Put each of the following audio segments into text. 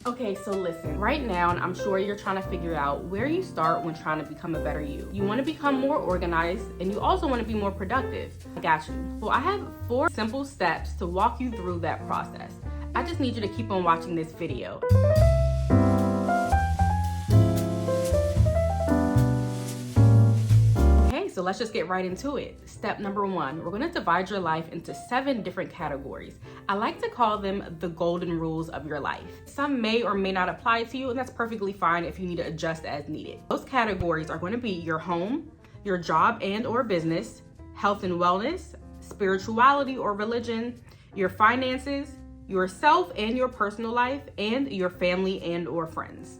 Okay, so listen, right now, I'm sure you're trying to figure out where you start when trying to become a better you. You want to become more organized and you also want to be more productive. I got you. Well, I have 4 simple steps to walk you through that process. I just need you to keep on watching this video. So let's just get right into it. Step number 1, we're gonna divide your life into 7 different categories. I like to call them the golden rules of your life. Some may or may not apply to you, and that's perfectly fine if you need to adjust as needed. Those categories are going to be your home, your job and or business, health and wellness, spirituality or religion, your finances, yourself and your personal life, and your family and or friends.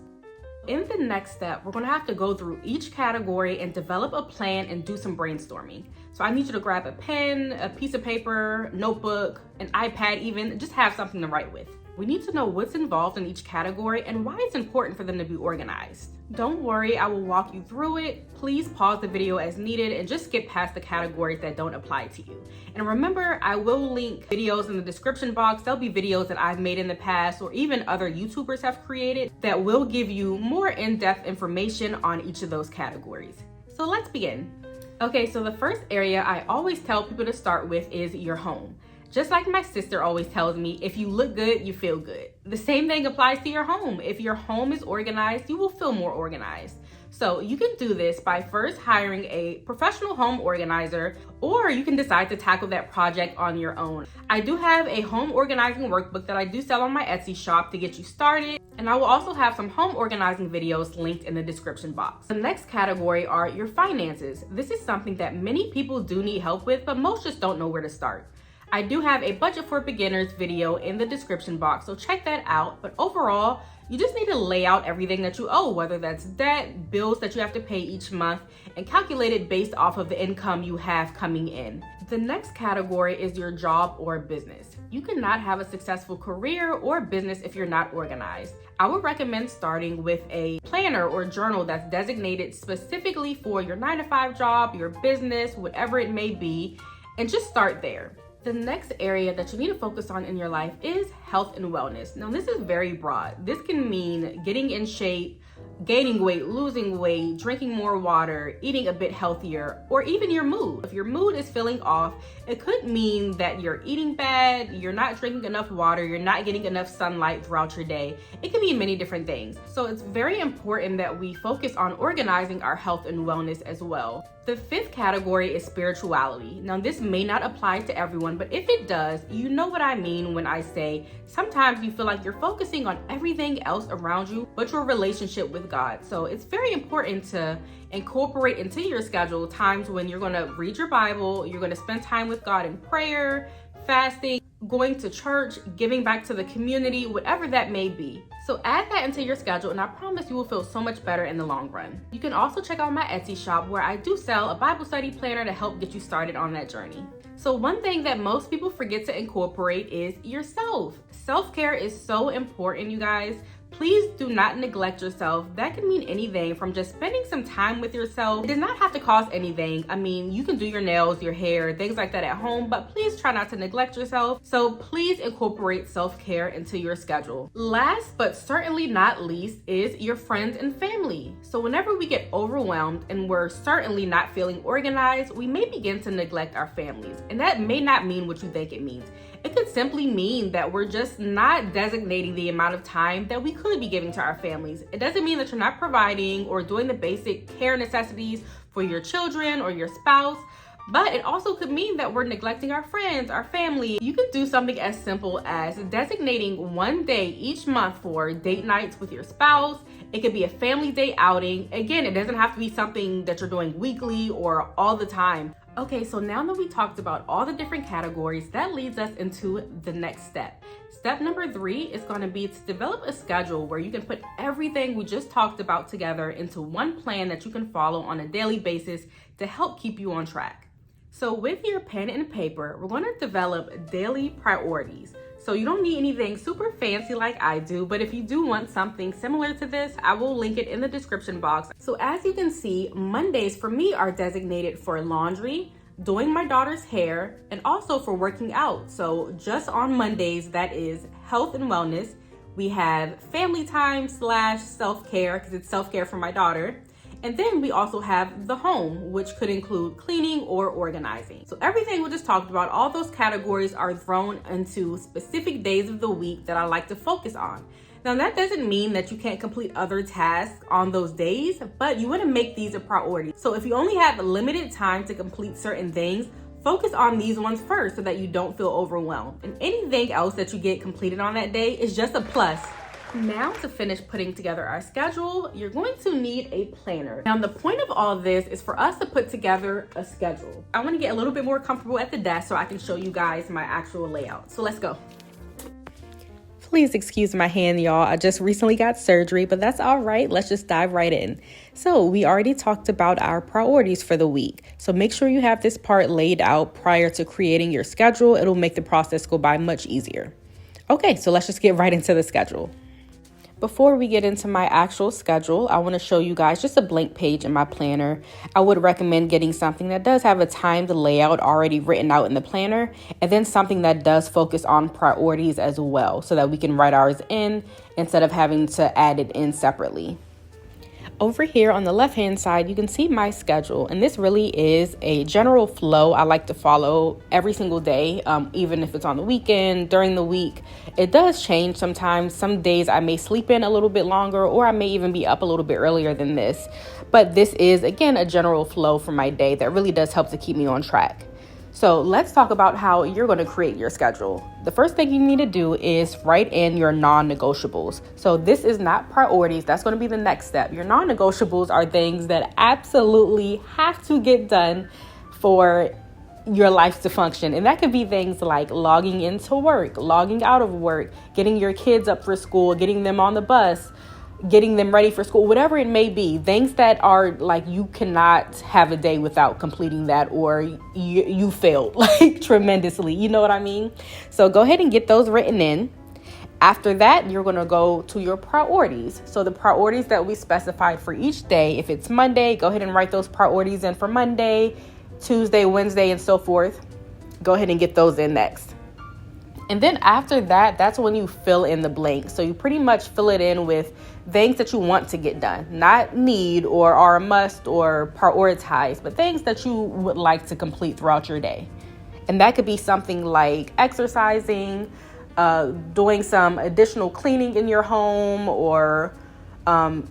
In the next step, we're gonna have to go through each category and develop a plan and do some brainstorming. So I need you to grab a pen, a piece of paper, notebook, an iPad even, just have something to write with. We need to know what's involved in each category and why it's important for them to be organized. Don't worry, I will walk you through it. Please pause the video as needed and just skip past the categories that don't apply to you. And remember, I will link videos in the description box. There'll be videos that I've made in the past or even other YouTubers have created that will give you more in-depth information on each of those categories. So let's begin. Okay, so the first area I always tell people to start with is your home. Just like my sister always tells me, if you look good, you feel good. The same thing applies to your home. If your home is organized, you will feel more organized. So you can do this by first hiring a professional home organizer, or you can decide to tackle that project on your own. I do have a home organizing workbook that I do sell on my Etsy shop to get you started. And I will also have some home organizing videos linked in the description box. The next category are your finances. This is something that many people do need help with, but most just don't know where to start. I do have a budget for beginners video in the description box, so check that out. But overall, you just need to lay out everything that you owe, whether that's debt, bills that you have to pay each month, and calculate it based off of the income you have coming in. The next category is your job or business. You cannot have a successful career or business if you're not organized. I would recommend starting with a planner or journal that's designated specifically for your 9-to-5 job, your business, whatever it may be, and just start there. The next area that you need to focus on in your life is health and wellness. Now, this is very broad. This can mean getting in shape, gaining weight, losing weight, drinking more water, eating a bit healthier, or even your mood. If your mood is feeling off, it could mean that you're eating bad, you're not drinking enough water, you're not getting enough sunlight throughout your day. It can mean many different things. So it's very important that we focus on organizing our health and wellness as well. The 5th category is spirituality. Now, this may not apply to everyone, but if it does, you know what I mean when I say sometimes you feel like you're focusing on everything else around you but your relationship with God. So it's very important to incorporate into your schedule times when you're going to read your Bible, you're going to spend time with God in prayer, fasting, going to church, giving back to the community, whatever that may be. So add that into your schedule and I promise you will feel so much better in the long run. You can also check out my Etsy shop where I do sell a Bible study planner to help get you started on that journey. So one thing that most people forget to incorporate is yourself. Self-care is so important, you guys. Please do not neglect yourself. That can mean anything from just spending some time with yourself. It does not have to cost anything. I mean, you can do your nails, your hair, things like that at home, but please try not to neglect yourself. So please incorporate self-care into your schedule. Last but certainly not least is your friends and family. So whenever we get overwhelmed and we're certainly not feeling organized, we may begin to neglect our families. And that may not mean what you think it means. It could simply mean that we're just not designating the amount of time that we could be giving to our families. It doesn't mean that you're not providing or doing the basic care necessities for your children or your spouse, but it also could mean that we're neglecting our friends, our family. You could do something as simple as designating one day each month for date nights with your spouse. It could be a family day outing. Again, it doesn't have to be something that you're doing weekly or all the time. Okay, so now that we talked about all the different categories, that leads us into the next step. Step number 3 is going to be to develop a schedule where you can put everything we just talked about together into one plan that you can follow on a daily basis to help keep you on track. So with your pen and paper, we're going to develop daily priorities. So you don't need anything super fancy like I do, but if you do want something similar to this, I will link it in the description box. So as you can see, Mondays for me are designated for laundry, doing my daughter's hair, and also for working out. So just on Mondays, that is health and wellness. We have family time / self-care, because it's self-care for my daughter. And then we also have the home, which could include cleaning or organizing. So everything we just talked about, all those categories are thrown into specific days of the week that I like to focus on. Now, that doesn't mean that you can't complete other tasks on those days, but you want to make these a priority. So if you only have limited time to complete certain things, focus on these ones first so that you don't feel overwhelmed. And anything else that you get completed on that day is just a plus. Now, to finish putting together our schedule, you're going to need a planner. Now, the point of all this is for us to put together a schedule. I want to get a little bit more comfortable at the desk so I can show you guys my actual layout. So let's go. Please excuse my hand, y'all. I just recently got surgery, but that's all right. Let's just dive right in. So we already talked about our priorities for the week. So make sure you have this part laid out prior to creating your schedule. It'll make the process go by much easier. Okay, so let's just get right into the schedule. Before we get into my actual schedule, I want to show you guys just a blank page in my planner. I would recommend getting something that does have a timed layout already written out in the planner, and then something that does focus on priorities as well, so that we can write ours in instead of having to add it in separately. Over here on the left-hand side, you can see my schedule, and this really is a general flow I like to follow every single day, even if it's on the weekend, during the week. It does change sometimes. Some days I may sleep in a little bit longer, or I may even be up a little bit earlier than this. But this is, again, a general flow for my day that really does help to keep me on track. So let's talk about how you're going to create your schedule. The first thing you need to do is write in your non-negotiables. So this is not priorities. That's going to be the next step. Your non-negotiables are things that absolutely have to get done for your life to function. And that could be things like logging into work, logging out of work, getting your kids up for school, getting them on the bus, getting them ready for school, whatever it may be, things that are like you cannot have a day without completing that, or you failed like tremendously. You know what I mean? So go ahead and get those written in. After that, you're going to go to your priorities. So the priorities that we specified for each day, if it's Monday, go ahead and write those priorities in for Monday, Tuesday, Wednesday, and so forth. Go ahead and get those in next. And then after that, that's when you fill in the blank. So you pretty much fill it in with things that you want to get done, not need or are a must or prioritize, but things that you would like to complete throughout your day. And that could be something like exercising, doing some additional cleaning in your home, or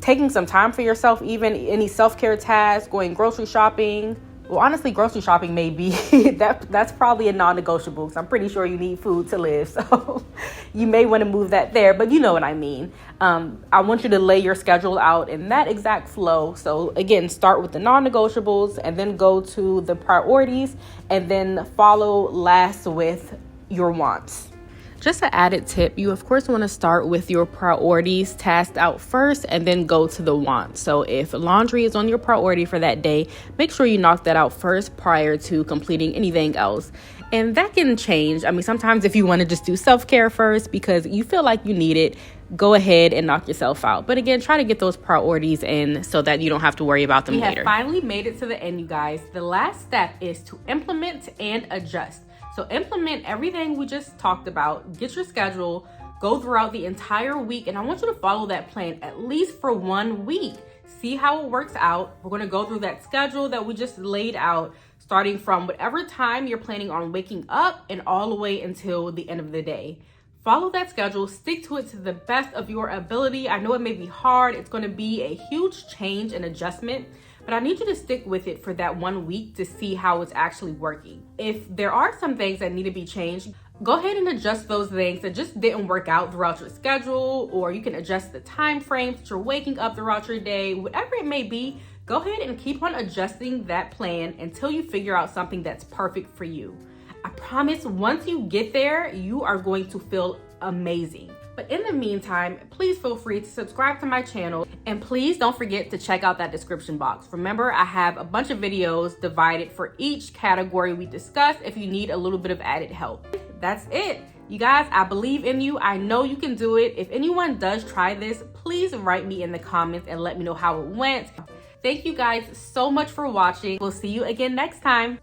taking some time for yourself, even any self-care tasks, going grocery shopping. Well, honestly, grocery shopping may be, that's probably a non-negotiable, because I'm pretty sure you need food to live. So you may want to move that there, but you know what I mean. I want you to lay your schedule out in that exact flow. So again, start with the non-negotiables and then go to the priorities, and then follow last with your wants. Just an added tip, you of course want to start with your priorities tasked out first and then go to the wants. So if laundry is on your priority for that day, make sure you knock that out first prior to completing anything else. And that can change. I mean, sometimes if you want to just do self-care first because you feel like you need it, go ahead and knock yourself out. But again, try to get those priorities in so that you don't have to worry about them later. We have finally made it to the end, you guys. The last step is to implement and adjust. So implement everything we just talked about, get your schedule, go throughout the entire week, and I want you to follow that plan at least for 1 week. See how it works out. We're gonna go through that schedule that we just laid out, starting from whatever time you're planning on waking up and all the way until the end of the day. Follow that schedule, stick to it to the best of your ability. I know it may be hard, it's gonna be a huge change and adjustment, but I need you to stick with it for that 1 week to see how it's actually working. If there are some things that need to be changed, go ahead and adjust those things that just didn't work out throughout your schedule, or you can adjust the time frames that you're waking up throughout your day, whatever it may be. Go ahead and keep on adjusting that plan until you figure out something that's perfect for you. I promise once you get there, you are going to feel amazing. But in the meantime, please feel free to subscribe to my channel, and please don't forget to check out that description box. Remember, I have a bunch of videos divided for each category we discussed if you need a little bit of added help. That's it. You guys, I believe in you. I know you can do it. If anyone does try this, please write me in the comments and let me know how it went. Thank you guys so much for watching. We'll see you again next time.